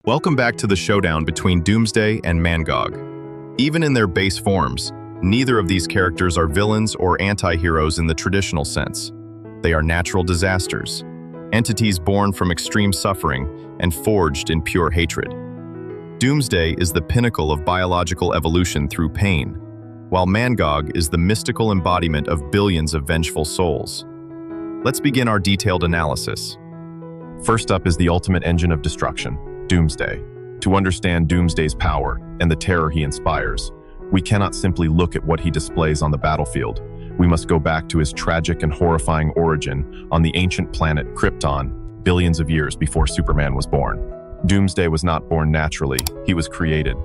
Welcome back to the showdown between Doomsday and Mangog. Even in their base forms, neither of these characters are villains or anti-heroes in the traditional sense. They are natural disasters, entities born from extreme suffering and forged in pure hatred. Doomsday is the pinnacle of biological evolution through pain, while Mangog is the mystical embodiment of billions of vengeful souls. Let's begin our detailed analysis. First up is the ultimate engine of destruction, Doomsday. To understand Doomsday's power and the terror he inspires, we cannot simply look at what he displays on the battlefield. We must go back to his tragic and horrifying origin on the ancient planet Krypton, billions of years before Superman was born. Doomsday was not born naturally, he was created.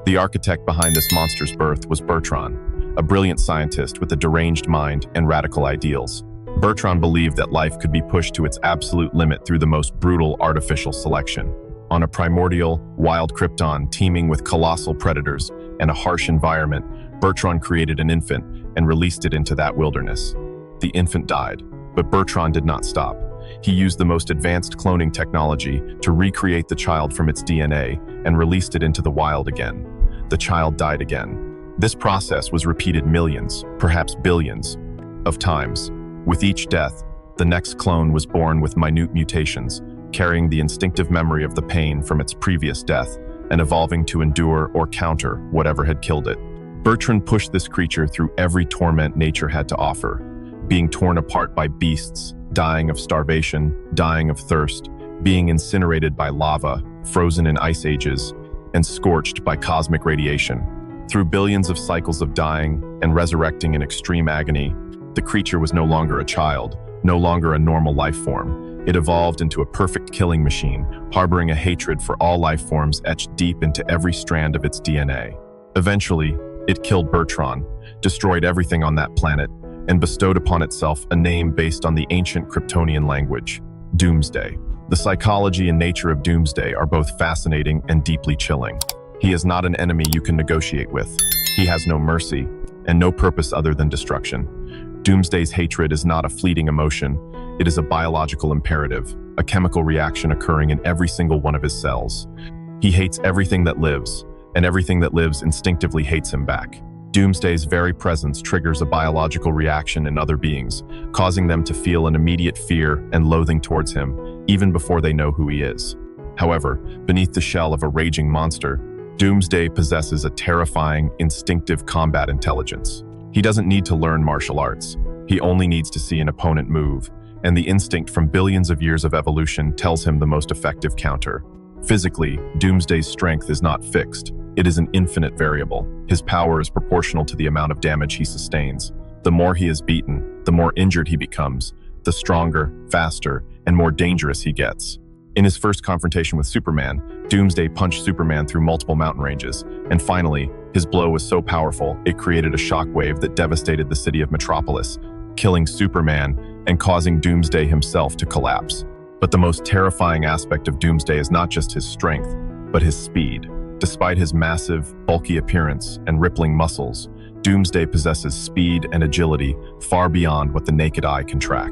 The architect behind this monster's birth was Bertrand, a brilliant scientist with a deranged mind and radical ideals. Bertrand believed that life could be pushed to its absolute limit through the most brutal artificial selection. On a primordial, wild Krypton teeming with colossal predators and a harsh environment, Bertrand created an infant and released it into that wilderness. The infant died, but Bertrand did not stop. He used the most advanced cloning technology to recreate the child from its DNA and released it into the wild again. The child died again. This process was repeated millions, perhaps billions, of times. With each death, the next clone was born with minute mutations, carrying the instinctive memory of the pain from its previous death and evolving to endure or counter whatever had killed it. Bertrand pushed this creature through every torment nature had to offer, being torn apart by beasts, dying of starvation, dying of thirst, being incinerated by lava, frozen in ice ages, and scorched by cosmic radiation. Through billions of cycles of dying and resurrecting in extreme agony, the creature was no longer a child, no longer a normal life form. It evolved into a perfect killing machine, harboring a hatred for all life forms etched deep into every strand of its DNA. Eventually, it killed Bertrand, destroyed everything on that planet, and bestowed upon itself a name based on the ancient Kryptonian language, Doomsday. The psychology and nature of Doomsday are both fascinating and deeply chilling. He is not an enemy you can negotiate with. He has no mercy and no purpose other than destruction. Doomsday's hatred is not a fleeting emotion. It is a biological imperative, a chemical reaction occurring in every single one of his cells. He hates everything that lives, and everything that lives instinctively hates him back. Doomsday's very presence triggers a biological reaction in other beings, causing them to feel an immediate fear and loathing towards him, even before they know who he is. However, beneath the shell of a raging monster, Doomsday possesses a terrifying, instinctive combat intelligence. He doesn't need to learn martial arts. He only needs to see an opponent move, and the instinct from billions of years of evolution tells him the most effective counter. Physically, Doomsday's strength is not fixed. It is an infinite variable. His power is proportional to the amount of damage he sustains. The more he is beaten, the more injured he becomes, the stronger, faster, and more dangerous he gets. In his first confrontation with Superman, Doomsday punched Superman through multiple mountain ranges, and finally, his blow was so powerful it created a shockwave that devastated the city of Metropolis, killing Superman and causing Doomsday himself to collapse. But the most terrifying aspect of Doomsday is not just his strength, but his speed. Despite his massive, bulky appearance and rippling muscles, Doomsday possesses speed and agility far beyond what the naked eye can track.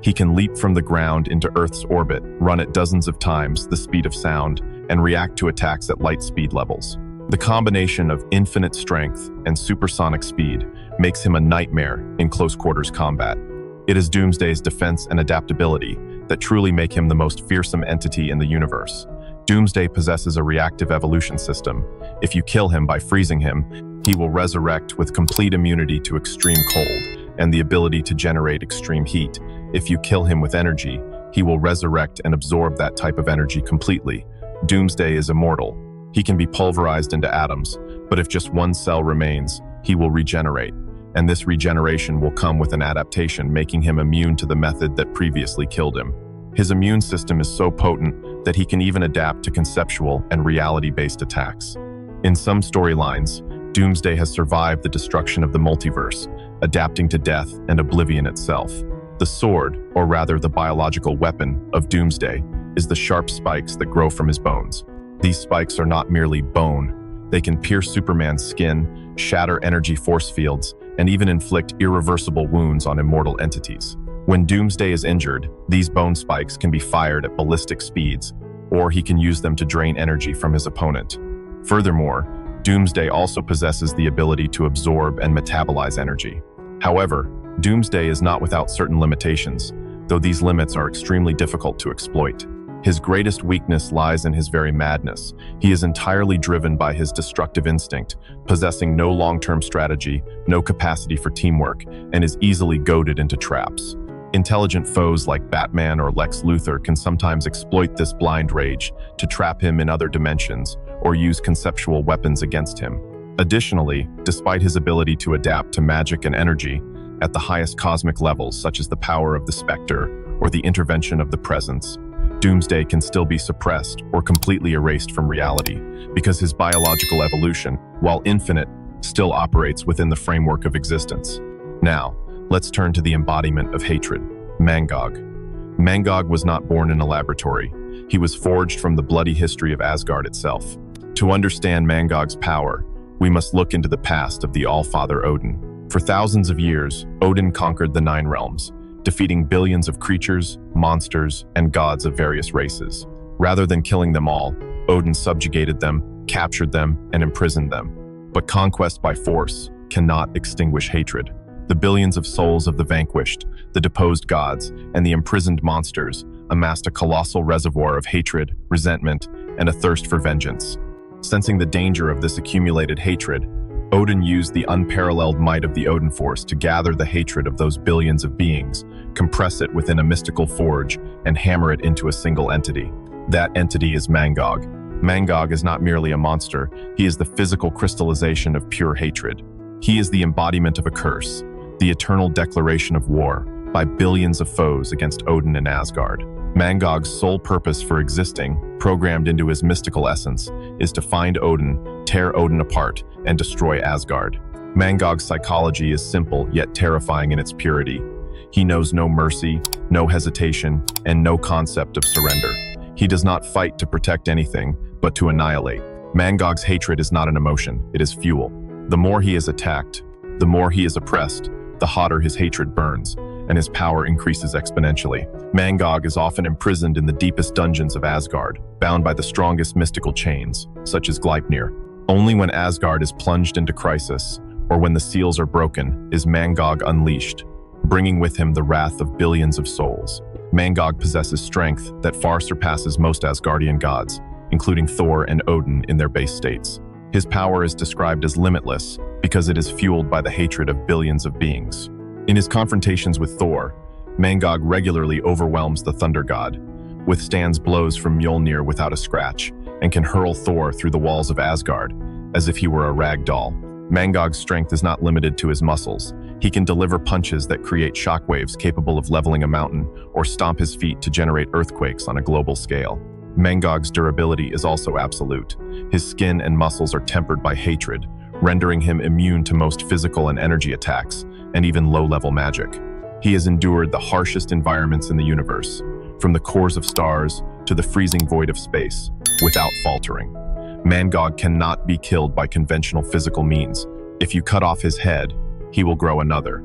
He can leap from the ground into Earth's orbit, run at dozens of times the speed of sound, and react to attacks at light speed levels. The combination of infinite strength and supersonic speed makes him a nightmare in close-quarters combat. It is Doomsday's defense and adaptability that truly make him the most fearsome entity in the universe. Doomsday possesses a reactive evolution system. If you kill him by freezing him, he will resurrect with complete immunity to extreme cold and the ability to generate extreme heat. If you kill him with energy, he will resurrect and absorb that type of energy completely. Doomsday is immortal. He can be pulverized into atoms, but if just one cell remains, he will regenerate. And this regeneration will come with an adaptation, making him immune to the method that previously killed him. His immune system is so potent that he can even adapt to conceptual and reality-based attacks. In some storylines, Doomsday has survived the destruction of the multiverse, adapting to death and oblivion itself. The sword, or rather the biological weapon, of Doomsday is the sharp spikes that grow from his bones. These spikes are not merely bone. They can pierce Superman's skin, shatter energy force fields, and even inflict irreversible wounds on immortal entities. When Doomsday is injured, these bone spikes can be fired at ballistic speeds, or he can use them to drain energy from his opponent. Furthermore, Doomsday also possesses the ability to absorb and metabolize energy. However, Doomsday is not without certain limitations, though these limits are extremely difficult to exploit. His greatest weakness lies in his very madness. He is entirely driven by his destructive instinct, possessing no long-term strategy, no capacity for teamwork, and is easily goaded into traps. Intelligent foes like Batman or Lex Luthor can sometimes exploit this blind rage to trap him in other dimensions or use conceptual weapons against him. Additionally, despite his ability to adapt to magic and energy at the highest cosmic levels, such as the power of the Spectre or the intervention of the Presence, Doomsday can still be suppressed or completely erased from reality because his biological evolution, while infinite, still operates within the framework of existence. Now, let's turn to the embodiment of hatred, Mangog. Mangog was not born in a laboratory. He was forged from the bloody history of Asgard itself. To understand Mangog's power, we must look into the past of the All-Father Odin. For thousands of years, Odin conquered the Nine Realms, defeating billions of creatures, monsters, and gods of various races. Rather than killing them all, Odin subjugated them, captured them, and imprisoned them. But conquest by force cannot extinguish hatred. The billions of souls of the vanquished, the deposed gods, and the imprisoned monsters amassed a colossal reservoir of hatred, resentment, and a thirst for vengeance. Sensing the danger of this accumulated hatred, Odin used the unparalleled might of the Odin Force to gather the hatred of those billions of beings, compress it within a mystical forge, and hammer it into a single entity. That entity is Mangog. Mangog is not merely a monster, he is the physical crystallization of pure hatred. He is the embodiment of a curse, the eternal declaration of war by billions of foes against Odin and Asgard. Mangog's sole purpose for existing, programmed into his mystical essence, is to find Odin, tear Odin apart, and destroy Asgard. Mangog's psychology is simple yet terrifying in its purity. He knows no mercy, no hesitation, and no concept of surrender. He does not fight to protect anything, but to annihilate. Mangog's hatred is not an emotion, it is fuel. The more he is attacked, the more he is oppressed, the hotter his hatred burns, and his power increases exponentially. Mangog is often imprisoned in the deepest dungeons of Asgard, bound by the strongest mystical chains, such as Gleipnir. Only when Asgard is plunged into crisis, or when the seals are broken, is Mangog unleashed, bringing with him the wrath of billions of souls. Mangog possesses strength that far surpasses most Asgardian gods, including Thor and Odin in their base states. His power is described as limitless because it is fueled by the hatred of billions of beings. In his confrontations with Thor, Mangog regularly overwhelms the Thunder God, withstands blows from Mjolnir without a scratch, and can hurl Thor through the walls of Asgard as if he were a rag doll. Mangog's strength is not limited to his muscles. He can deliver punches that create shockwaves capable of leveling a mountain or stomp his feet to generate earthquakes on a global scale. Mangog's durability is also absolute. His skin and muscles are tempered by hatred, rendering him immune to most physical and energy attacks, and even low-level magic. He has endured the harshest environments in the universe, from the cores of stars to the freezing void of space, without faltering. Mangog cannot be killed by conventional physical means. If you cut off his head, he will grow another.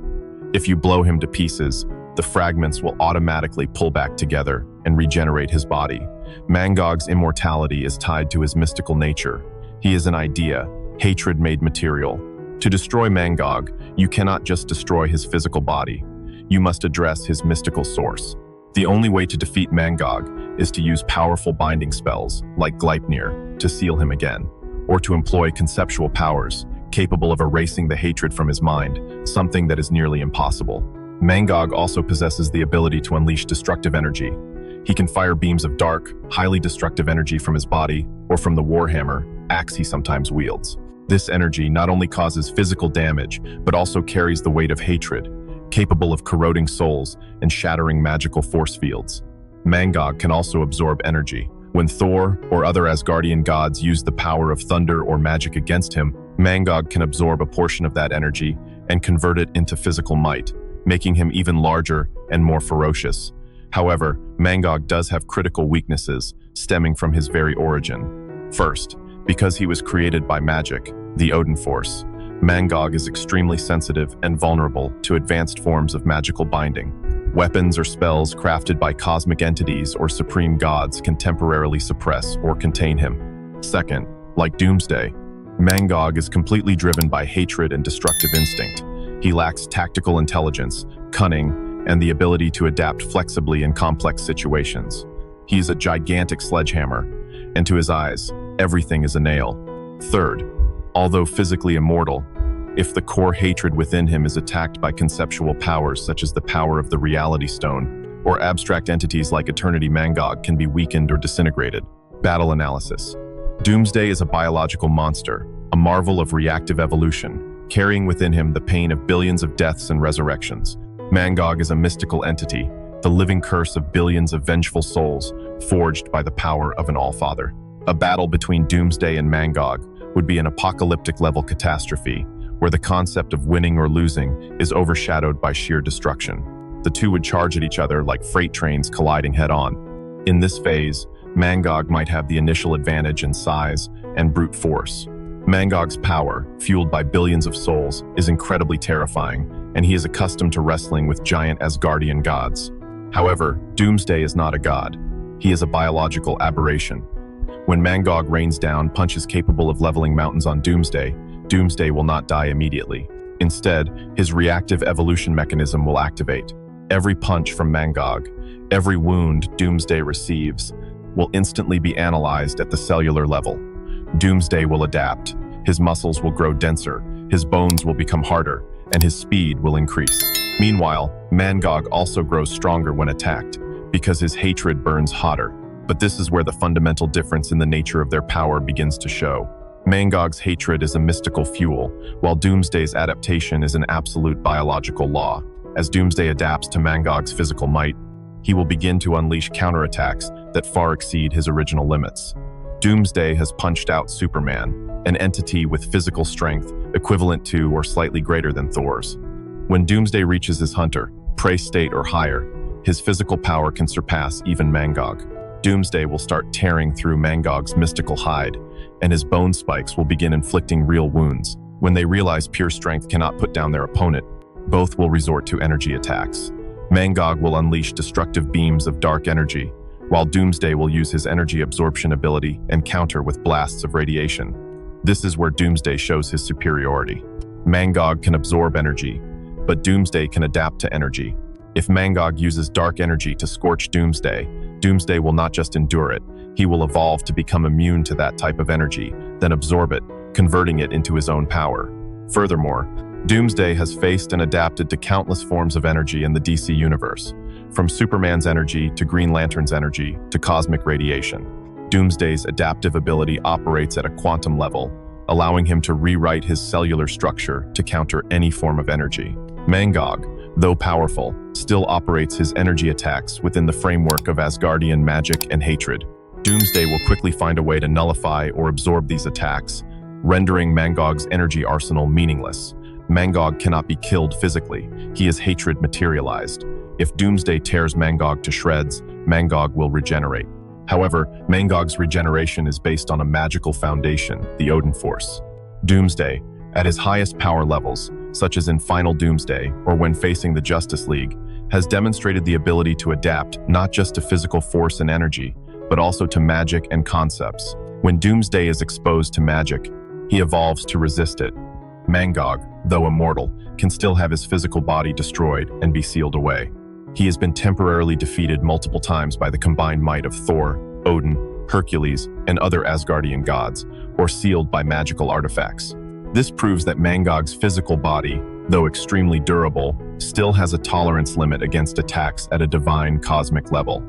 If you blow him to pieces, the fragments will automatically pull back together and regenerate his body. Mangog's immortality is tied to his mystical nature. He is an idea, hatred made material. To destroy Mangog, you cannot just destroy his physical body. You must address his mystical source. The only way to defeat Mangog is to use powerful binding spells, like Gleipnir, to seal him again, or to employ conceptual powers, capable of erasing the hatred from his mind, something that is nearly impossible. Mangog also possesses the ability to unleash destructive energy. He can fire beams of dark, highly destructive energy from his body, or from the warhammer, axe he sometimes wields. This energy not only causes physical damage, but also carries the weight of hatred, capable of corroding souls and shattering magical force fields. Mangog can also absorb energy. When Thor or other Asgardian gods use the power of thunder or magic against him, Mangog can absorb a portion of that energy and convert it into physical might, making him even larger and more ferocious. However, Mangog does have critical weaknesses stemming from his very origin. First, because he was created by magic, the Odin Force, Mangog is extremely sensitive and vulnerable to advanced forms of magical binding. Weapons or spells crafted by cosmic entities or supreme gods can temporarily suppress or contain him. Second, like Doomsday, Mangog is completely driven by hatred and destructive instinct. He lacks tactical intelligence, cunning, and the ability to adapt flexibly in complex situations. He is a gigantic sledgehammer, and to his eyes, everything is a nail. Third, although physically immortal, if the core hatred within him is attacked by conceptual powers such as the power of the Reality Stone, or abstract entities like Eternity, Mangog can be weakened or disintegrated. Battle analysis. Doomsday is a biological monster, a marvel of reactive evolution, carrying within him the pain of billions of deaths and resurrections. Mangog is a mystical entity, the living curse of billions of vengeful souls, forged by the power of an All-Father. A battle between Doomsday and Mangog would be an apocalyptic-level catastrophe, where the concept of winning or losing is overshadowed by sheer destruction. The two would charge at each other like freight trains colliding head-on. In this phase, Mangog might have the initial advantage in size and brute force. Mangog's power, fueled by billions of souls, is incredibly terrifying, and he is accustomed to wrestling with giant Asgardian gods. However, Doomsday is not a god. He is a biological aberration. When Mangog rains down punches capable of leveling mountains on Doomsday, Doomsday will not die immediately. Instead, his reactive evolution mechanism will activate. Every punch from Mangog, every wound Doomsday receives, will instantly be analyzed at the cellular level. Doomsday will adapt. His muscles will grow denser, his bones will become harder, and his speed will increase. Meanwhile, Mangog also grows stronger when attacked, because his hatred burns hotter. But this is where the fundamental difference in the nature of their power begins to show. Mangog's hatred is a mystical fuel, while Doomsday's adaptation is an absolute biological law. As Doomsday adapts to Mangog's physical might, he will begin to unleash counterattacks that far exceed his original limits. Doomsday has punched out Superman, an entity with physical strength equivalent to or slightly greater than Thor's. When Doomsday reaches his hunter, prey state or higher, his physical power can surpass even Mangog. Doomsday will start tearing through Mangog's mystical hide, and his bone spikes will begin inflicting real wounds. When they realize pure strength cannot put down their opponent, both will resort to energy attacks. Mangog will unleash destructive beams of dark energy, while Doomsday will use his energy absorption ability and counter with blasts of radiation. This is where Doomsday shows his superiority. Mangog can absorb energy, but Doomsday can adapt to energy. If Mangog uses dark energy to scorch Doomsday, Doomsday will not just endure it, he will evolve to become immune to that type of energy, then absorb it, converting it into his own power. Furthermore, Doomsday has faced and adapted to countless forms of energy in the DC universe, from Superman's energy to Green Lantern's energy to cosmic radiation. Doomsday's adaptive ability operates at a quantum level, allowing him to rewrite his cellular structure to counter any form of energy. Mangog, though powerful, still operates his energy attacks within the framework of Asgardian magic and hatred. Doomsday will quickly find a way to nullify or absorb these attacks, rendering Mangog's energy arsenal meaningless. Mangog cannot be killed physically, he is hatred materialized. If Doomsday tears Mangog to shreds, Mangog will regenerate. However, Mangog's regeneration is based on a magical foundation, the Odin Force. Doomsday, at his highest power levels, such as in Final Doomsday or when facing the Justice League, has demonstrated the ability to adapt not just to physical force and energy, but also to magic and concepts. When Doomsday is exposed to magic, he evolves to resist it. Mangog, though immortal, can still have his physical body destroyed and be sealed away. He has been temporarily defeated multiple times by the combined might of Thor, Odin, Hercules, and other Asgardian gods, or sealed by magical artifacts. This proves that Mangog's physical body, though extremely durable, still has a tolerance limit against attacks at a divine cosmic level.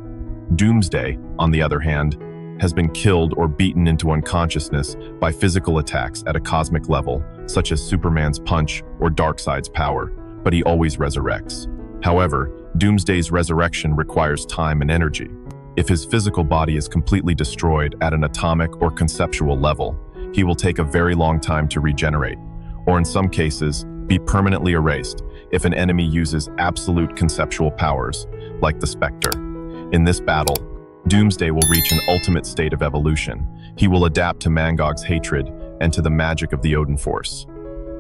Doomsday, on the other hand, has been killed or beaten into unconsciousness by physical attacks at a cosmic level, such as Superman's punch or Darkseid's power, but he always resurrects. However, Doomsday's resurrection requires time and energy. If his physical body is completely destroyed at an atomic or conceptual level, he will take a very long time to regenerate, or in some cases, be permanently erased if an enemy uses absolute conceptual powers, like the Spectre. In this battle, Doomsday will reach an ultimate state of evolution. He will adapt to Mangog's hatred and to the magic of the Odin Force.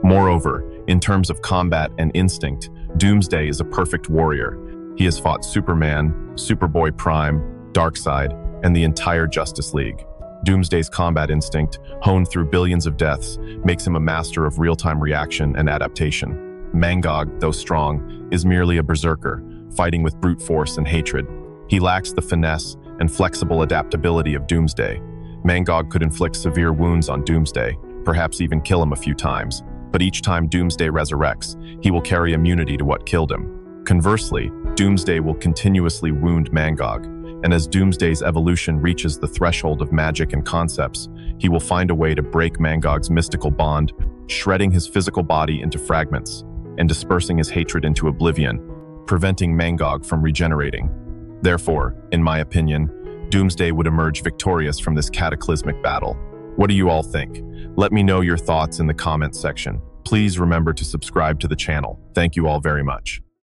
Moreover, in terms of combat and instinct, Doomsday is a perfect warrior. He has fought Superman, Superboy Prime, Darkseid, and the entire Justice League. Doomsday's combat instinct, honed through billions of deaths, makes him a master of real-time reaction and adaptation. Mangog, though strong, is merely a berserker, fighting with brute force and hatred. He lacks the finesse and flexible adaptability of Doomsday. Mangog could inflict severe wounds on Doomsday, perhaps even kill him a few times, but each time Doomsday resurrects, he will carry immunity to what killed him. Conversely, Doomsday will continuously wound Mangog, and as Doomsday's evolution reaches the threshold of magic and concepts, he will find a way to break Mangog's mystical bond, shredding his physical body into fragments, and dispersing his hatred into oblivion, preventing Mangog from regenerating. Therefore, in my opinion, Doomsday would emerge victorious from this cataclysmic battle. What do you all think? Let me know your thoughts in the comments section. Please remember to subscribe to the channel. Thank you all very much.